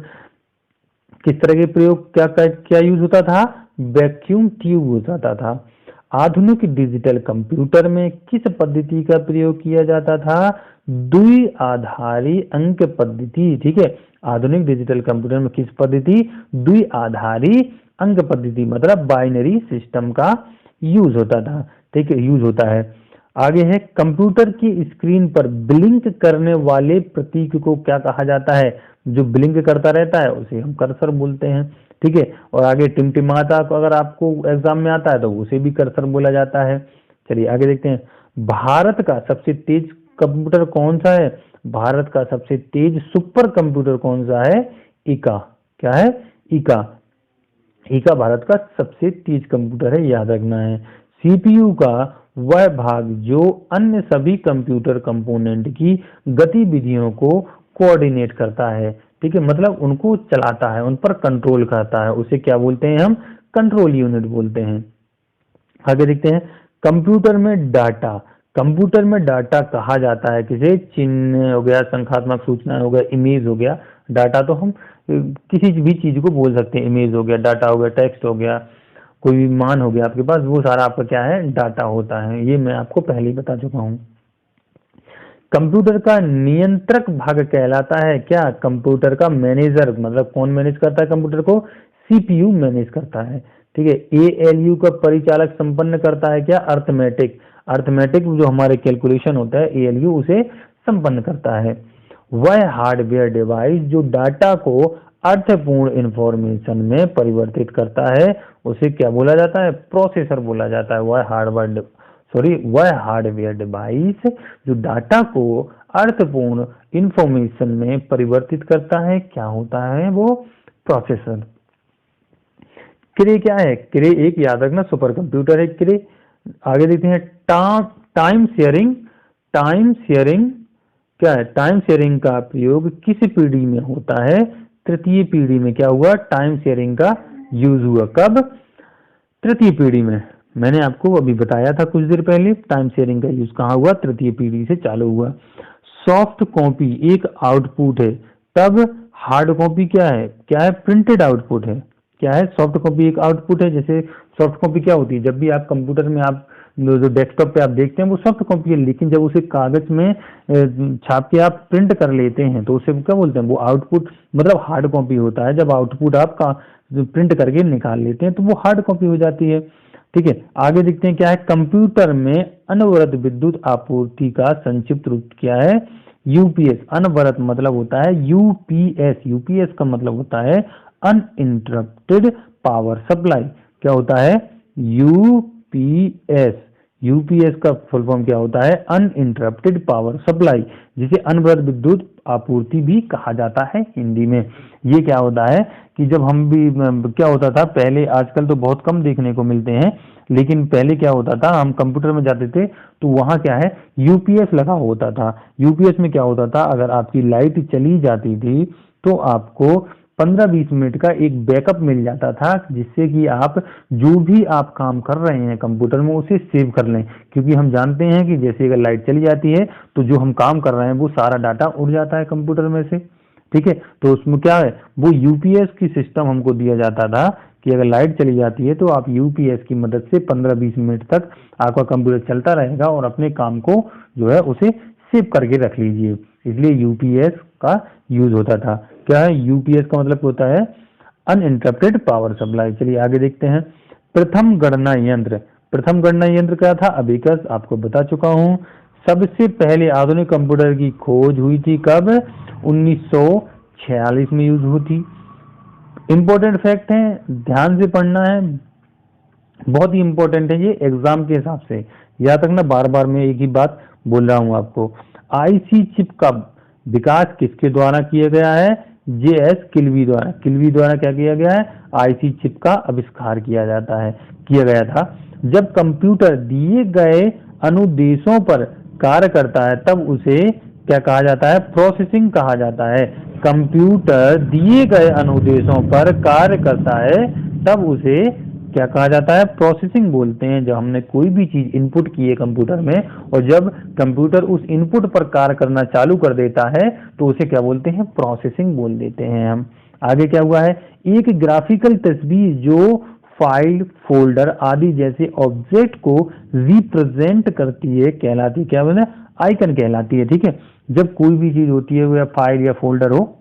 किस तरह के प्रयोग, क्या क्या, क्या यूज होता था? वैक्यूम ट्यूब यूज होता था। आधुनिक डिजिटल कंप्यूटर में किस पद्धति का प्रयोग किया जाता था? द्विआधारी अंक पद्धति। ठीक है, आधुनिक डिजिटल कंप्यूटर में किस पद्धति? द्विआधारी अंक पद्धति, मतलब बाइनरी सिस्टम का यूज होता था। ठीक है, यूज होता है। आगे है, कंप्यूटर की स्क्रीन पर ब्लिंक करने वाले प्रतीक को क्या कहा जाता है? जो ब्लिंक करता रहता है उसे हम कर्सर बोलते हैं। ठीक है, और आगे टिमटिमाता अगर आपको एग्जाम में आता है तो उसे भी कर्सर बोला जाता है। चलिए आगे देखते हैं, भारत का सबसे तेज कंप्यूटर कौन सा है? भारत का सबसे तेज सुपर कंप्यूटर कौन सा है? इका। क्या है? इका। इका भारत का सबसे तेज कंप्यूटर है, याद रखना है। सीपीयू का वह भाग जो अन्य सभी कंप्यूटर कंपोनेंट की गतिविधियों को कोऑर्डिनेट करता है। ठीक है, मतलब उनको चलाता है, उन पर कंट्रोल करता है, उसे क्या बोलते हैं हम? कंट्रोल यूनिट बोलते हैं। आगे देखते हैं, कंप्यूटर में डाटा, कंप्यूटर में डाटा कहा जाता है किसे? चिन्ह हो गया, संख्यात्मक सूचना हो गया, इमेज हो गया। डाटा तो हम किसी भी चीज को बोल सकते हैं, इमेज हो गया, डाटा हो गया, टेक्स्ट हो गया, कोई भी मान हो गया आपके पास, वो सारा आपका क्या है? डाटा होता है। ये मैं आपको पहले ही बता चुका हूँ। कंप्यूटर का नियंत्रक भाग कहलाता है क्या? कंप्यूटर का मैनेजर, मतलब कौन मैनेज करता है कंप्यूटर को? सीपीयू मैनेज करता है। ठीक है, एएलयू का परिचालक संपन्न करता है क्या? अर्थमेटिक। अर्थमेटिक जो हमारे कैलकुलेशन होता है, एएलयू उसे संपन्न करता है। वह हार्डवेयर डिवाइस जो डाटा को अर्थपूर्ण इंफॉर्मेशन में परिवर्तित करता है उसे क्या बोला जाता है? प्रोसेसर बोला जाता है। वह हार्डवेयर डिवाइस जो डाटा को अर्थपूर्ण इंफॉर्मेशन में परिवर्तित करता है, क्या होता है वो? प्रोसेसर। क्रे क्या है? क्रे एक, याद रखना, सुपर कंप्यूटर है क्रे। आगे देखते हैं, टाइम शेयरिंग। टाइम शेयरिंग क्या है? टाइम शेयरिंग का प्रयोग किस पीढ़ी में होता है? तृतीय पीढ़ी में क्या हुआ? टाइम शेयरिंग का यूज हुआ। कब? तृतीय पीढ़ी में। मैंने आपको अभी बताया था कुछ देर पहले, टाइम शेयरिंग का यूज कहाँ हुआ? तृतीय पीढ़ी से चालू हुआ। सॉफ्ट कॉपी एक आउटपुट है, तब हार्ड कॉपी क्या है? क्या है? प्रिंटेड आउटपुट है। क्या है? सॉफ्ट कॉपी एक आउटपुट है। जैसे सॉफ्ट कॉपी क्या होती है? जब भी आप कंप्यूटर में आप जो डेस्कटॉप पे आप देखते हैं वो सॉफ्ट कॉपी है, लेकिन जब उसे कागज में छाप के आप प्रिंट कर लेते हैं तो उसे क्या बोलते हैं? वो आउटपुट, मतलब हार्ड कॉपी होता है। जब आउटपुट आप प्रिंट करके निकाल लेते हैं तो वो हार्ड कॉपी हो जाती है। ठीक है, आगे देखते हैं क्या है? कंप्यूटर में अनवरत विद्युत आपूर्ति का संक्षिप्त रूप क्या है? यूपीएस। अनवरत मतलब होता है यूपीएस। यूपीएस का मतलब होता है अनइंटरप्टेड पावर सप्लाई। क्या होता है? यूपीएस। यूपीएस का फुल फॉर्म क्या होता है? अनइंटरप्टेड पावर सप्लाई, जिसे अनवरत विद्युत आपूर्ति भी कहा जाता है हिंदी में। ये क्या होता है कि जब हम भी क्या होता था पहले, आजकल तो बहुत कम देखने को मिलते हैं, लेकिन पहले क्या होता था, हम कंप्यूटर में जाते थे तो वहां क्या है? यूपीएस लगा होता था। यूपीएस में क्या होता था? अगर आपकी लाइट चली जाती थी तो आपको 15-20 मिनट का एक बैकअप मिल जाता था, जिससे कि आप जो भी आप काम कर रहे हैं कंप्यूटर में उसे सेव कर लें। क्योंकि हम जानते हैं कि जैसे अगर लाइट चली जाती है तो जो हम काम कर रहे हैं वो सारा डाटा उड़ जाता है कंप्यूटर में से। ठीक है, तो उसमें क्या है? वो यूपीएस की सिस्टम हमको दिया जाता था कि अगर लाइट चली जाती है तो आप यूपीएस की मदद से 15-20 मिनट तक आपका कंप्यूटर चलता रहेगा और अपने काम को जो है उसे सेव करके रख लीजिए। इसलिए यूपीएस का यूज होता था। क्या है? यूपीएस का मतलब होता है अनइंटरप्टेड पावर सप्लाई। चलिए आगे देखते हैं, प्रथम गणना यंत्र। प्रथम गणना यंत्र क्या था? अबेकस, आपको बता चुका हूं। सबसे पहले आधुनिक कंप्यूटर की खोज हुई थी कब? 1946 में यूज हुई थी। इंपॉर्टेंट फैक्ट है, ध्यान से पढ़ना है, बहुत ही इंपॉर्टेंट है ये एग्जाम के हिसाब से। याद रखना, बार बार मैं एक ही बात बोल रहा हूं आपको। आईसी चिप का विकास किसके द्वारा किया गया है? जेएस किल्वी द्वारा। किल्वी द्वारा क्या किया गया है? आईसी चिप का आविष्कार किया गया था। जब कंप्यूटर दिए गए अनुदेशों पर कार्य करता है तब उसे क्या कहा जाता है? प्रोसेसिंग कहा जाता है। कंप्यूटर दिए गए अनुदेशों पर कार्य करता है तब उसे क्या कहा जाता है? प्रोसेसिंग बोलते हैं। जब हमने कोई भी चीज इनपुट की है कंप्यूटर में और जब कंप्यूटर उस इनपुट पर कार्य करना चालू कर देता है तो उसे क्या बोलते हैं? प्रोसेसिंग बोल देते हैं हम। आगे क्या हुआ है? एक ग्राफिकल तस्वीर जो फाइल, फोल्डर आदि जैसे ऑब्जेक्ट को रिप्रेजेंट करती है कहलाती है, क्या बोले? आइकन कहलाती है। ठीक है, जब कोई भी चीज होती है वो या फाइल या फोल्डर हो,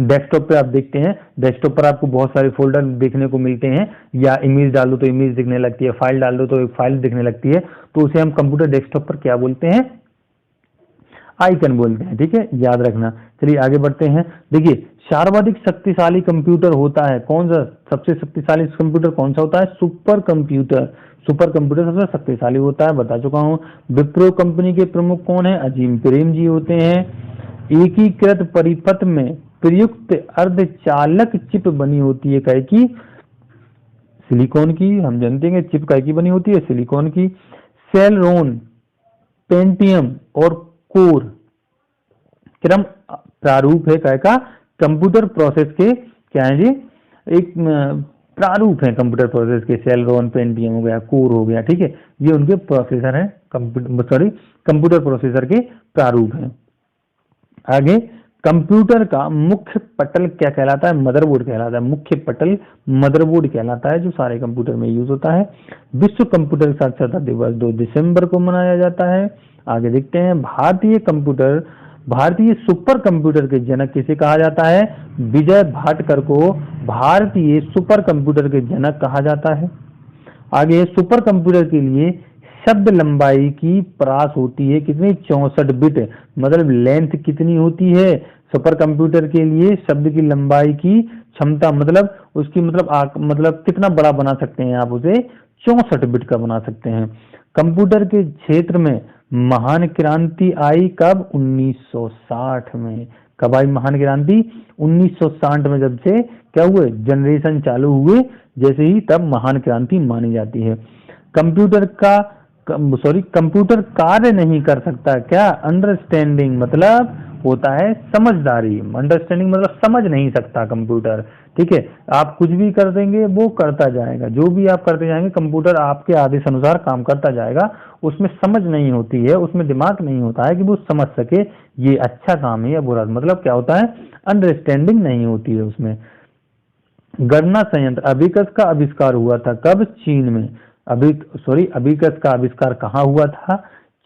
डेस्कटॉप पे आप देखते हैं, डेस्कटॉप पर आपको बहुत सारे फोल्डर देखने को मिलते हैं, या इमेज डाल दो तो इमेज दिखने लगती है, फाइल डाल दो तो एक फाइल दिखने लगती है, तो उसे हम कंप्यूटर डेस्कटॉप पर क्या बोलते हैं? आइकन बोलते हैं। ठीक है, याद रखना। चलिए आगे बढ़ते हैं। देखिए, सर्वाधिक शक्तिशाली कंप्यूटर होता है कौन सा? सबसे शक्तिशाली कंप्यूटर कौन सा होता है? Super computer. सुपर कंप्यूटर सबसे शक्तिशाली होता है, बता चुका हूं। विप्रो कंपनी के प्रमुख कौन है? अजीम प्रेम जी होते हैं। एकीकृत परिपथ में प्रयुक्त अर्धचालक चिप बनी होती है कै की? सिलिकॉन की। हम जानते हैं चिप कै की बनी होती है? सिलिकॉन की। सेलरोन, पेंटियम और कोर क्रम प्रारूप है कै का? कंप्यूटर प्रोसेस के क्या है जी? एक प्रारूप है कंप्यूटर प्रोसेस के। सेलरोन, पेंटियम हो गया, कोर हो गया। ठीक है, ये उनके प्रोसेसर है, कंप्यूटर प्रोसेसर के प्रारूप है। आगे, कंप्यूटर का मुख्य पटल क्या कहलाता है? मदरबोर्ड कहलाता है। मुख्य पटल मदरबोर्ड कहलाता है जो सारे कंप्यूटर में यूज होता है। विश्व कंप्यूटर साक्षरता दिवस 2 दिसंबर को मनाया जाता है। आगे देखते हैं, भारतीय सुपर कंप्यूटर के जनक किसे कहा जाता है? विजय भाटकर को भारतीय सुपर कंप्यूटर के जनक कहा जाता है। आगे, सुपर कंप्यूटर के लिए शब्द लंबाई की परास होती है कितनी? 64 बिट। मतलब लेंथ कितनी होती है सुपर कंप्यूटर के लिए? शब्द की लंबाई की क्षमता मतलब उसकी मतलब कितना बड़ा बना सकते हैं आप उसे? 64 बिट का बना सकते हैं। कंप्यूटर के क्षेत्र में महान क्रांति आई कब? 1960 में। कब आई महान क्रांति? 1960 में। जब से क्या हुए? जनरेशन चालू हुए जैसे ही, तब महान क्रांति मानी जाती है। कंप्यूटर कार्य नहीं कर सकता क्या? अंडरस्टैंडिंग मतलब होता है समझदारी। अंडरस्टैंडिंग मतलब समझ नहीं सकता कंप्यूटर। ठीक है, आप कुछ भी कर देंगे वो करता जाएगा, जो भी आप करते जाएंगे कंप्यूटर आपके आदेश अनुसार काम करता जाएगा। उसमें समझ नहीं होती है, उसमें दिमाग नहीं होता है कि वो समझ सके ये अच्छा काम है या बुरा। मतलब क्या होता है? अंडरस्टैंडिंग नहीं होती है उसमें। गणना संयंत्र अबिकस का आविष्कार हुआ था कब? चीन में। अबिकस का आविष्कार कहाँ हुआ था?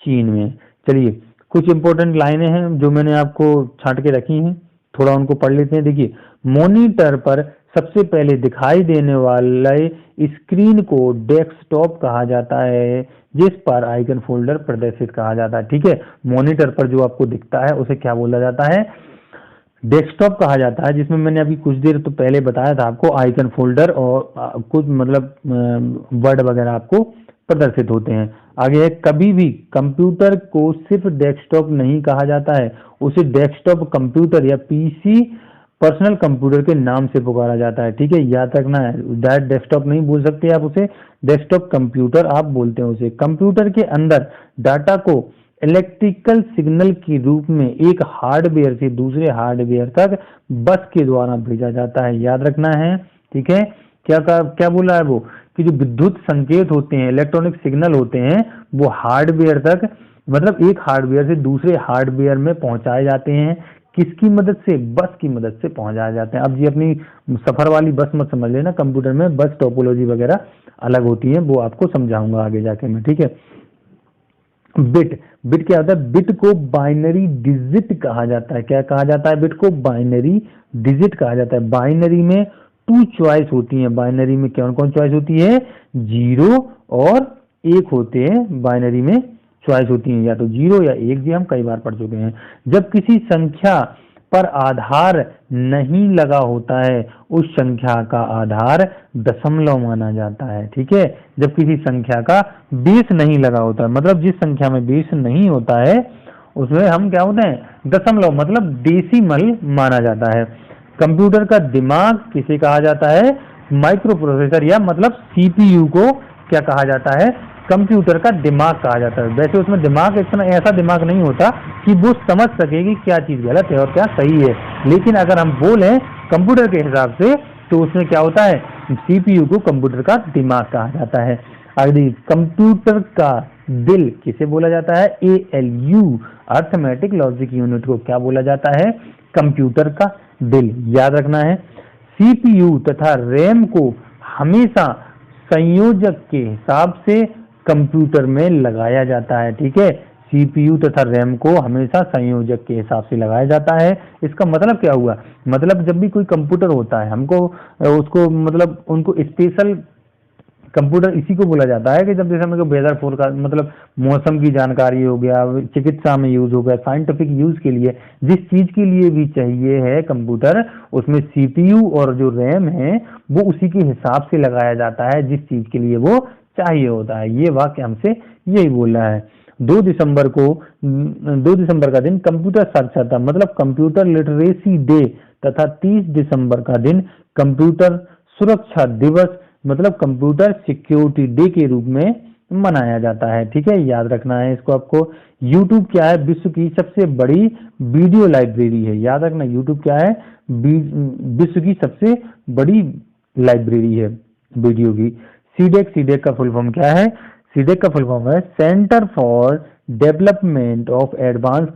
चीन में। चलिए, कुछ इंपॉर्टेंट लाइनें हैं जो मैंने आपको छांट के रखी हैं, थोड़ा उनको पढ़ लेते हैं। देखिए, मॉनिटर पर सबसे पहले दिखाई देने वाले स्क्रीन को डेस्कटॉप कहा जाता है, जिस पर आइकन फोल्डर प्रदर्शित कहा जाता है। ठीक है, मॉनिटर पर जो आपको दिखता है उसे क्या बोला जाता है? डेस्कटॉप कहा जाता है, जिसमें मैंने अभी कुछ देर तो पहले बताया था आपको आइकन फोल्डर और कुछ वर्ड वगैरह आपको प्रदर्शित होते हैं। आगे है, कभी भी कंप्यूटर को सिर्फ डेस्कटॉप नहीं कहा जाता है, उसे डेस्कटॉप कंप्यूटर या पीसी पर्सनल कंप्यूटर के नाम से पुकारा जाता है। ठीक है, याद रखना है, डायरेक्ट डेस्कटॉप नहीं बोल सकते आप उसे, डेस्कटॉप कंप्यूटर आप बोलते हैं उसे। कंप्यूटर के अंदर डाटा को इलेक्ट्रिकल सिग्नल के रूप में एक हार्डवेयर से दूसरे हार्डवेयर तक बस के द्वारा भेजा जाता है। याद रखना है। ठीक है, क्या बोला है वो कि जो विद्युत संकेत होते हैं, इलेक्ट्रॉनिक सिग्नल होते हैं, वो हार्डवेयर तक मतलब एक हार्डवेयर से दूसरे हार्डवेयर में पहुंचाए जाते हैं। किसकी मदद से? बस की मदद से पहुंचाए जाते हैं। अब ये अपनी सफर वाली बस मत समझ लेना, कंप्यूटर में बस टोपोलॉजी वगैरह अलग होती है, वो आपको समझाऊंगा आगे जाके मैं। ठीक है, बिट क्या होता है? बिट को बाइनरी डिजिट कहा जाता है। क्या कहा जाता है? बिट को बाइनरी डिजिट कहा जाता है। बाइनरी में 2 चॉइस होती हैं। बाइनरी में कौन कौन चॉइस होती है? 0 और 1 होते हैं। बाइनरी में चॉइस होती हैं, या तो 0 या 1, जी हम कई बार पढ़ चुके हैं। जब किसी संख्या पर आधार नहीं लगा होता है, उस संख्या का आधार दशमलव माना जाता है। ठीक है, जब किसी संख्या का बेस नहीं लगा होता है, मतलब जिस संख्या में बेस नहीं होता है उसमें हम क्या होते हैं? दशमलव मतलब डेसिमल माना जाता है। कंप्यूटर का दिमाग किसे कहा जाता है? माइक्रो प्रोसेसर या मतलब सीपीयू को क्या कहा जाता है? कंप्यूटर का दिमाग कहा जाता है। वैसे उसमें दिमाग इतना ऐसा दिमाग नहीं होता कि वो समझ सके कि क्या चीज़ गलत है और क्या सही है, लेकिन अगर हम बोलें कंप्यूटर के हिसाब से तो उसमें क्या होता है, सीपीयू को कंप्यूटर का दिमाग कहा जाता है। अगली, कंप्यूटर का दिल किसे बोला जाता है, ALU, अर्थमेटिक लॉजिक यूनिट को क्या बोला जाता है, कंप्यूटर का दिल। याद रखना है, सीपीयू तथा रैम को हमेशा संयोजक के हिसाब से कंप्यूटर में लगाया जाता है। ठीक है, सीपीयू तथा रैम को हमेशा संयोजक के हिसाब से लगाया जाता है। इसका मतलब क्या हुआ, मतलब जब भी कोई कंप्यूटर होता है हमको उसको मतलब उनको स्पेशल कंप्यूटर इसी को बोला जाता है कि जब जैसे हमको वेदर फोरकास्ट मतलब मौसम की जानकारी हो गया, चिकित्सा में यूज हो गया, साइंटिफिक यूज के लिए जिस चीज के लिए भी चाहिए है कंप्यूटर, उसमें सीपीयू और जो रैम है वो उसी के हिसाब से लगाया जाता है जिस चीज के लिए वो चाहिए होता है। ये वाक्य हमसे यही बोल रहा है। 2 दिसंबर का दिन कंप्यूटर साक्षरता मतलब कंप्यूटर लिटरेसी डे तथा 30 दिसंबर का दिन कंप्यूटर सुरक्षा दिवस मतलब कंप्यूटर सिक्योरिटी डे के रूप में मनाया जाता है। ठीक है, याद रखना है इसको आपको। YouTube क्या है, विश्व की सबसे बड़ी वीडियो लाइब्रेरी है। याद रखना, YouTube क्या है, विश्व की सबसे बड़ी लाइब्रेरी है वीडियो की। सीडेक का फुल फॉर्म क्या है, सीडेक का फुल फॉर्म है centre for development of advance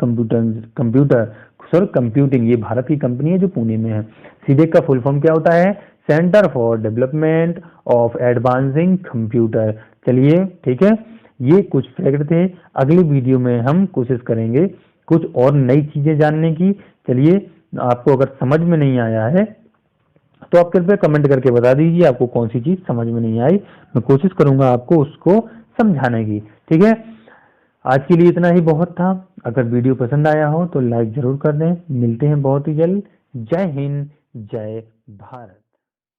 computing. ये भारत की कंपनी है जो पुणे में है। सीडेक का फुल फॉर्म क्या होता है, centre for development of advancing computer. चलिए ठीक है, ये कुछ फैक्ट थे। अगली वीडियो में हम कोशिश करेंगे कुछ और नई चीजें जानने की। चलिए, आपको अगर समझ में नहीं आया है तो आप कृपया कमेंट करके बता दीजिए आपको कौन सी चीज समझ में नहीं आई, मैं कोशिश करूंगा आपको उसको समझाने की। ठीक है, आज के लिए इतना ही बहुत था। अगर वीडियो पसंद आया हो तो लाइक जरूर कर दें। मिलते हैं बहुत ही जल्द। जय हिंद, जय भारत।